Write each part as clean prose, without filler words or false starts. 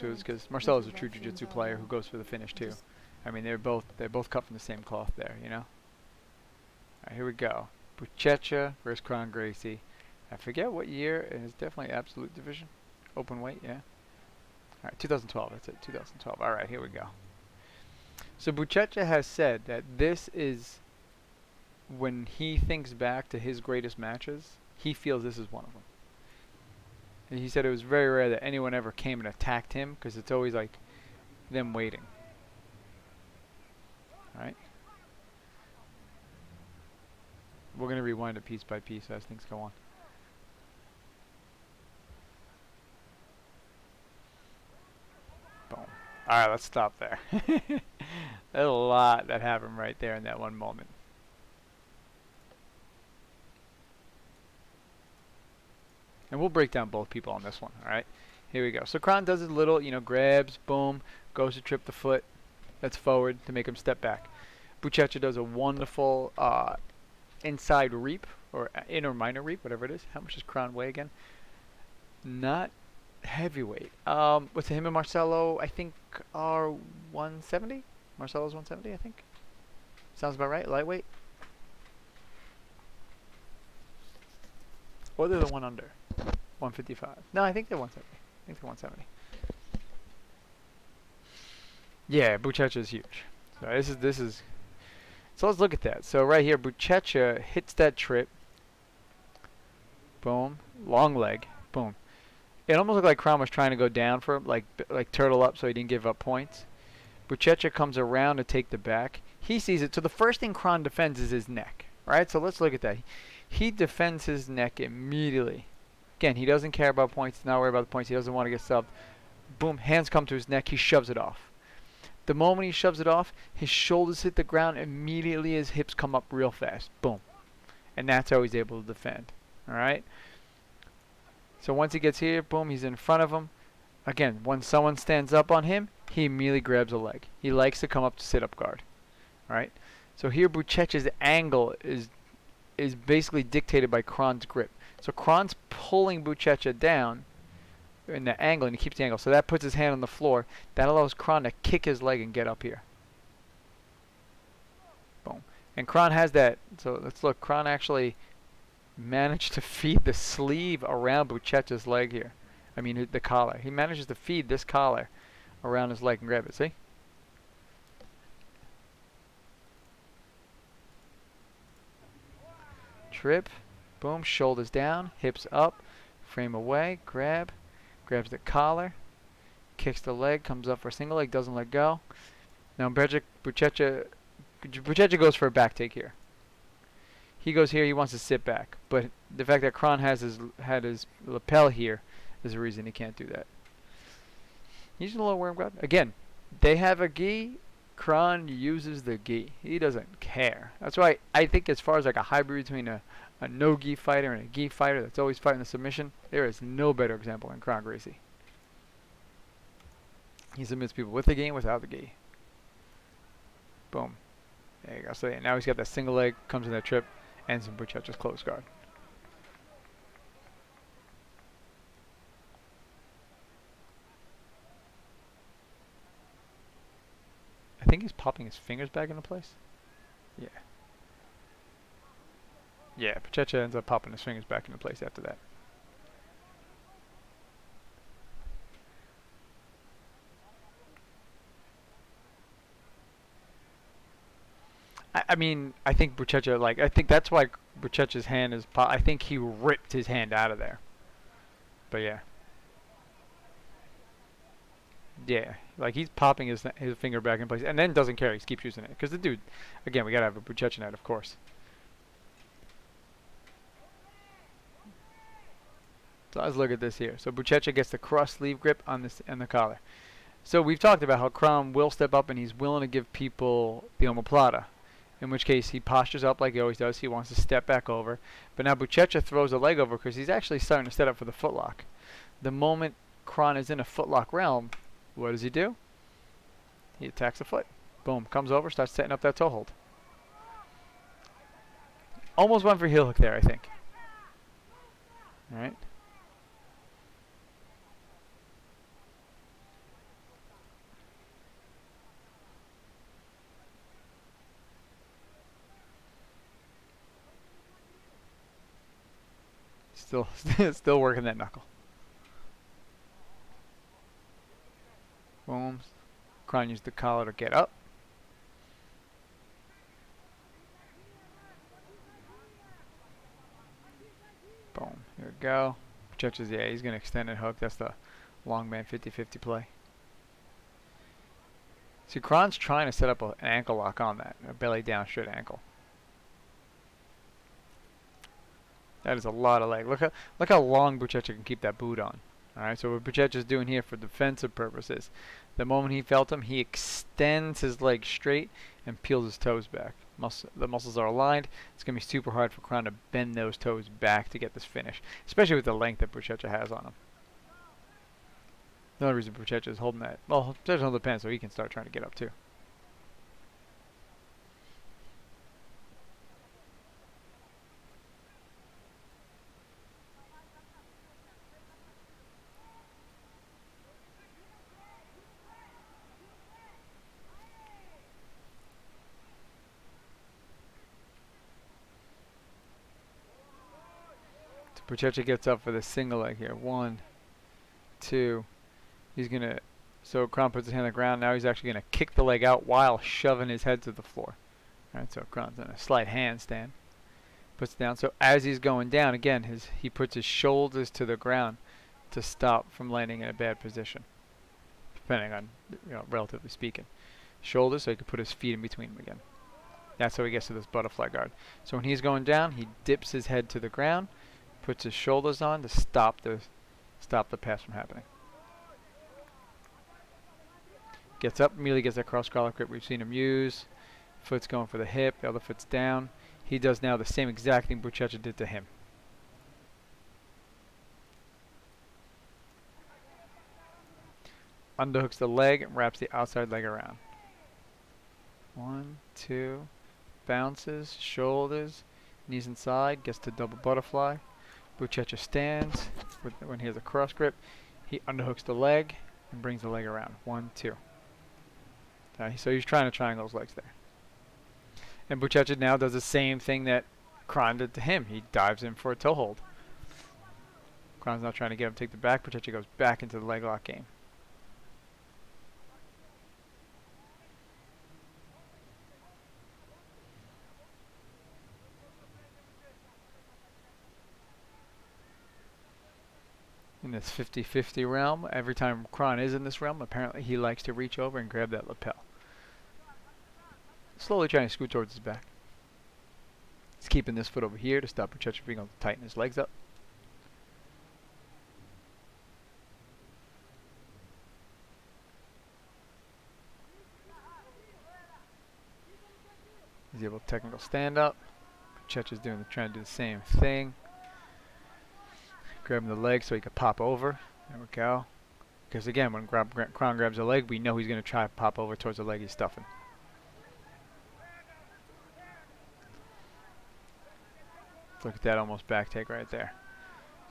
too is because Marcelo's a true jiu-jitsu player who goes for the finish too. I mean, they're both cut from the same cloth there, you know. All right, here we go. Buchecha versus Kron Gracie. I forget what year. It is definitely absolute division, open weight, yeah. All right, 2012. That's it, 2012. All right, here we go. So Buchecha has said that this is, when he thinks back to his greatest matches, he feels this is one of them. And he said it was very rare that anyone ever came and attacked him because it's always like them waiting. All right. We're going to rewind it piece by piece as things go on. Boom. All right, let's stop there. There's a lot that happened right there in that one moment. And we'll break down both people on this one, all right? Here we go. So Kron does his little, you know, grabs, boom, goes to trip the foot. That's forward to make him step back. Buchecha does a wonderful inside reap, or inner minor reap, whatever it is. How much does Kron weigh again? Not heavyweight. What's him and Marcelo, I think, are 170? Marcelo's 170, I think. Sounds about right, lightweight. Or they're the one under. 155. No, I think they're 170. I think they're 170. Yeah, Buchecha is huge. So this is. So let's look at that. So right here, Buchecha hits that trip. Boom, long leg. Boom. It almost looked like Kron was trying to go down for him, like turtle up, so he didn't give up points. Buchecha comes around to take the back. He sees it. So the first thing Kron defends is his neck. Right. So let's look at that. He defends his neck immediately. Again, he doesn't care about points. He's not worried about the points. He doesn't want to get subbed. Boom, hands come to his neck. He shoves it off. The moment he shoves it off, his shoulders hit the ground. Immediately his hips come up real fast. Boom. And that's how he's able to defend. All right? So once he gets here, boom, he's in front of him. Again, when someone stands up on him, he immediately grabs a leg. He likes to come up to sit-up guard. All right? So here Buchecha's angle is basically dictated by Kron's grip. So Kron's pulling Buchecha down in the angle, and he keeps the angle. So that puts his hand on the floor. That allows Kron to kick his leg and get up here. Boom. And Kron has that. So let's look. Kron actually managed to feed the sleeve around Buchecha's leg here. I mean, the collar. He manages to feed this collar around his leg and grab it. See? Trip. Boom, shoulders down, hips up, frame away, grabs the collar, kicks the leg, comes up for a single leg, doesn't let go. Now Buchecha goes for a back take here. He goes here, he wants to sit back, but the fact that Kron had his lapel here is the reason he can't do that. He's a little worm guard. Again, they have a gi. Kron uses the gi. He doesn't care. That's why I think as far as like a hybrid between a no-gi fighter and a gi fighter that's always fighting the submission, there is no better example than Kron Gracie. He submits people with the gi and without the gi. Boom. There you go. So now he's got that single leg, comes in that trip, ends in Buchecha's close guard. I think he's popping his fingers back into place. Yeah. Yeah, Buchecha ends up popping his fingers back into place after that. I mean, I think Buchecha, I think that's why Buchecha's hand is I think he ripped his hand out of there. But yeah. Yeah, like he's popping his finger back in place and then doesn't care. He keeps using it. Because the dude, again, we got to have a Buchecha net, of course. So let's look at this here. So Buchecha gets the cross sleeve grip on this and the collar. So we've talked about how Kron will step up and he's willing to give people the omoplata. In which case he postures up like he always does. He wants to step back over. But now Buchecha throws a leg over because he's actually starting to set up for the footlock. The moment Kron is in a footlock realm, what does he do? He attacks the foot. Boom. Comes over, starts setting up that toe hold. Almost went for heel hook there, I think. Alright. Still, still working that knuckle. Boom. Kron used the collar to get up. Boom. Here we go. Buchecha's, yeah, he's going to extend and hook. That's the long man 50-50 play. See, Kron's trying to set up an ankle lock on that. A belly down straight ankle. That is a lot of leg. Look how long Buchecha can keep that boot on. Alright, so what Buchecha's doing here for defensive purposes, the moment he felt him, he extends his leg straight and peels his toes back. The muscles are aligned. It's going to be super hard for Kron to bend those toes back to get this finish, especially with the length that Buchecha has on him. The only reason Buchecha is holding that, well, Buchecha's holding the pen so he can start trying to get up too. Buchecha gets up for the single leg here. 1, 2. He's going to, so Kron puts his hand on the ground. Now he's actually going to kick the leg out while shoving his head to the floor. Alright, so Kron's in a slight handstand. Puts it down. So as he's going down, again, he puts his shoulders to the ground to stop from landing in a bad position. Depending on, relatively speaking. Shoulders, so he can put his feet in between them again. That's how he gets to this butterfly guard. So when he's going down, he dips his head to the ground, puts his shoulders on to stop the pass from happening. Gets up, immediately gets that cross collar grip we've seen him use. Foot's going for the hip, the other foot's down. He does now the same exact thing Buchecha did to him. Underhooks the leg and wraps the outside leg around. 1, 2, bounces, shoulders, knees inside, gets to double butterfly. Buchecha stands when he has a cross grip. He underhooks the leg and brings the leg around. 1, 2. So he's trying to triangle those legs there. And Buchecha now does the same thing that Kron did to him. He dives in for a toe hold. Kron's not trying to get him to take the back. Buchecha goes back into the leg lock game. In this 50-50 realm, every time Kron is in this realm, apparently he likes to reach over and grab that lapel. Slowly trying to scoot towards his back. He's keeping this foot over here to stop Buchecha from being able to tighten his legs up. He's able to technical stand up. Buchecha's trying to do the same thing. Grabbing the leg so he could pop over. There we go. Because again, when Kron grabs a leg, we know he's going to try to pop over towards the leg he's stuffing. Look at that almost back take right there.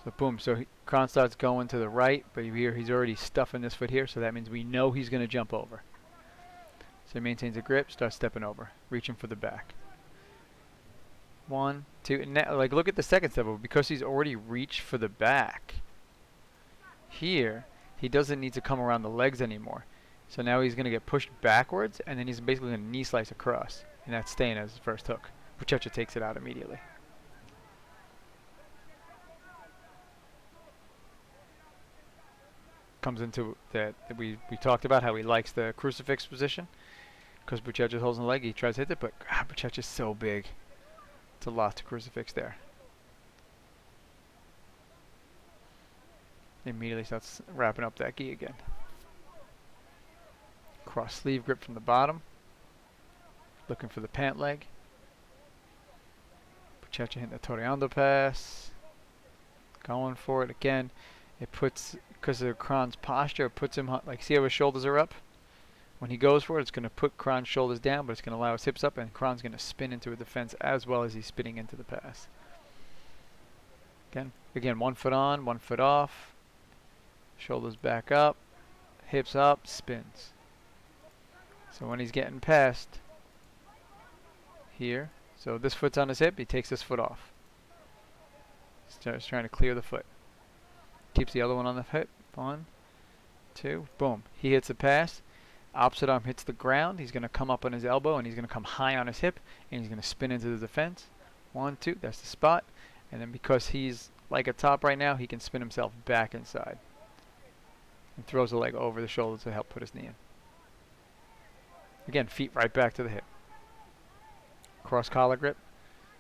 So boom, so Kron starts going to the right, but here he's already stuffing this foot here, so that means we know he's going to jump over. So he maintains a grip, starts stepping over, reaching for the back. 1, 2, and now, like, look at the second step over, because he's already reached for the back. Here, he doesn't need to come around the legs anymore. So now he's going to get pushed backwards, and then he's basically going to knee slice across, and that's staying as his first hook. Buchecha takes it out immediately. Comes into that we talked about how he likes the crucifix position, because Buchecha holds the leg, he tries to hit it, but Buchecha's so big. It's a lot to crucifix there. Immediately starts wrapping up that gi again. Cross sleeve grip from the bottom. Looking for the pant leg. Buchecha hitting the Toreando pass. Going for it again. It puts, because of Kron's posture, it puts him, like, see how his shoulders are up? When he goes for it, it's going to put Kron's shoulders down, but it's going to allow his hips up, and Kron's going to spin into a defense as well as he's spinning into the pass. Again, 1 foot on, 1 foot off. Shoulders back up, hips up, spins. So when he's getting past here, so this foot's on his hip, he takes this foot off. Starts trying to clear the foot. Keeps the other one on the hip. 1, 2, boom. He hits a pass. Opposite arm hits the ground. He's going to come up on his elbow and he's going to come high on his hip and he's going to spin into the defense. 1, 2, that's the spot. And then because he's like a top right now, he can spin himself back inside. And throws the leg over the shoulder to help put his knee in. Again, feet right back to the hip. Cross collar grip.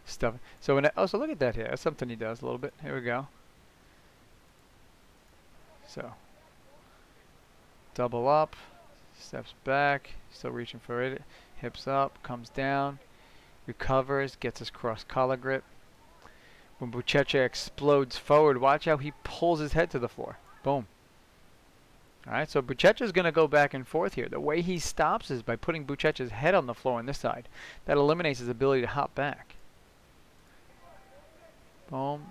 Stuff. So when so look at that here. That's something he does a little bit. Here we go. So double up, steps back, still reaching for it. Hips up, comes down, recovers, gets his cross collar grip. When Buchecha explodes forward, watch how he pulls his head to the floor. Boom. Alright, so Buchecha's going to go back and forth here. The way he stops is by putting Buchecha's head on the floor on this side. That eliminates his ability to hop back. Boom.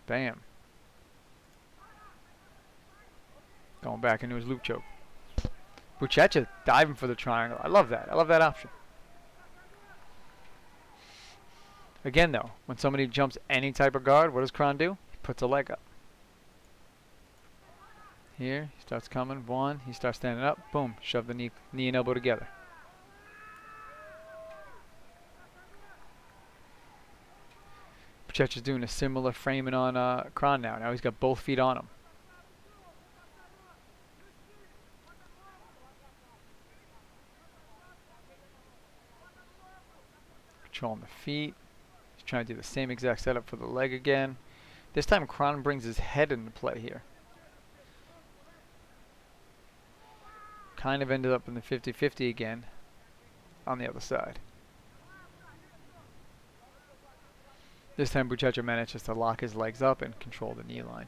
Bam. Going back into his loop choke. Buchecha diving for the triangle. I love that. I love that option. Again, though, when somebody jumps any type of guard, what does Kron do? He puts a leg up. Here, he starts coming. 1, he starts standing up. Boom, shove the knee and elbow together. Buchecha's doing a similar framing on Kron now. Now he's got both feet on him. Controlling the feet. He's trying to do the same exact setup for the leg again. This time Kron brings his head into play here. Kind of ended up in the 50-50 again on the other side. This time Buchecha manages to lock his legs up and control the knee line.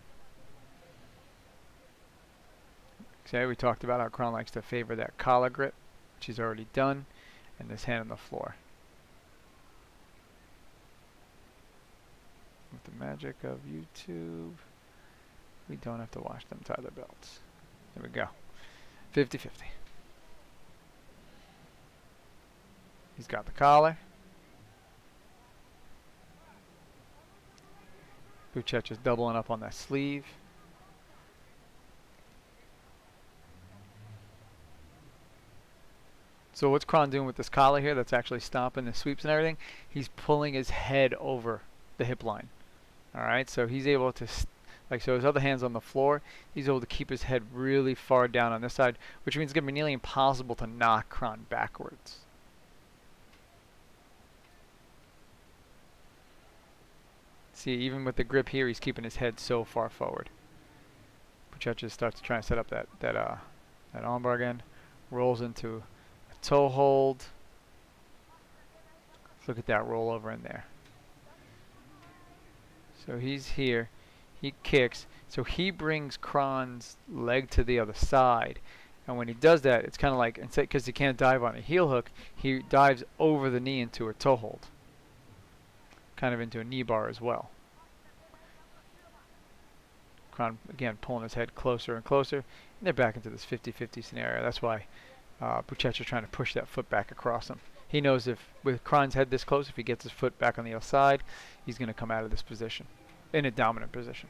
Okay, we talked about how Kron likes to favor that collar grip, which he's already done, and this hand on the floor. With the magic of YouTube, we don't have to watch them tie their belts. There we go. 50-50. He's got the collar. Buchecha's doubling up on that sleeve. So what's Kron doing with this collar here that's actually stopping the sweeps and everything? He's pulling his head over the hip line. Alright, so he's able to, so his other hand's on the floor, he's able to keep his head really far down on this side, which means it's going to be nearly impossible to knock Kron backwards. See, even with the grip here, he's keeping his head so far forward. Buchecha starts to try and set up that armbar again. Rolls into a toe hold. Look at that roll over in there. So he's here. He kicks. So he brings Kron's leg to the other side. And when he does that, it's kind of like, because he can't dive on a heel hook, he dives over the knee into a toe hold. Kind of into a knee bar as well. Kron, again, pulling his head closer and closer. And they're back into this 50-50 scenario. That's why Buchecha's trying to push that foot back across him. He knows if, with Kron's head this close, if he gets his foot back on the other side, he's going to come out of this position, in a dominant position.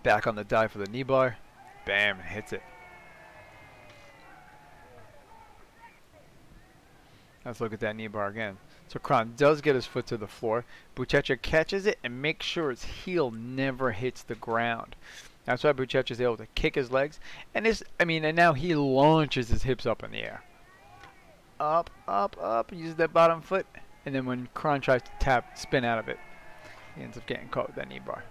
Back on the dive for the knee bar. Bam, hits it. Let's look at that knee bar again. So Kron does get his foot to the floor. Buchecha catches it and makes sure his heel never hits the ground. That's why Buchecha is able to kick his legs. And and now he launches his hips up in the air. Up, up, up. Uses that bottom foot. And then when Kron tries to spin out of it, he ends up getting caught with that knee bar.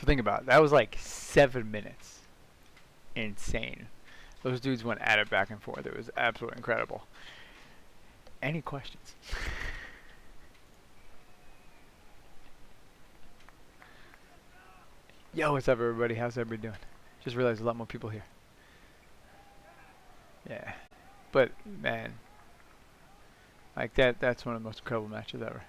So think about it. That was like 7 minutes. Insane. Those dudes went at it back and forth. It was absolutely incredible. Any questions? Yo, what's up, everybody? How's everybody doing? Just realized a lot more people here. Yeah. But, man. Like, that's one of the most incredible matches ever.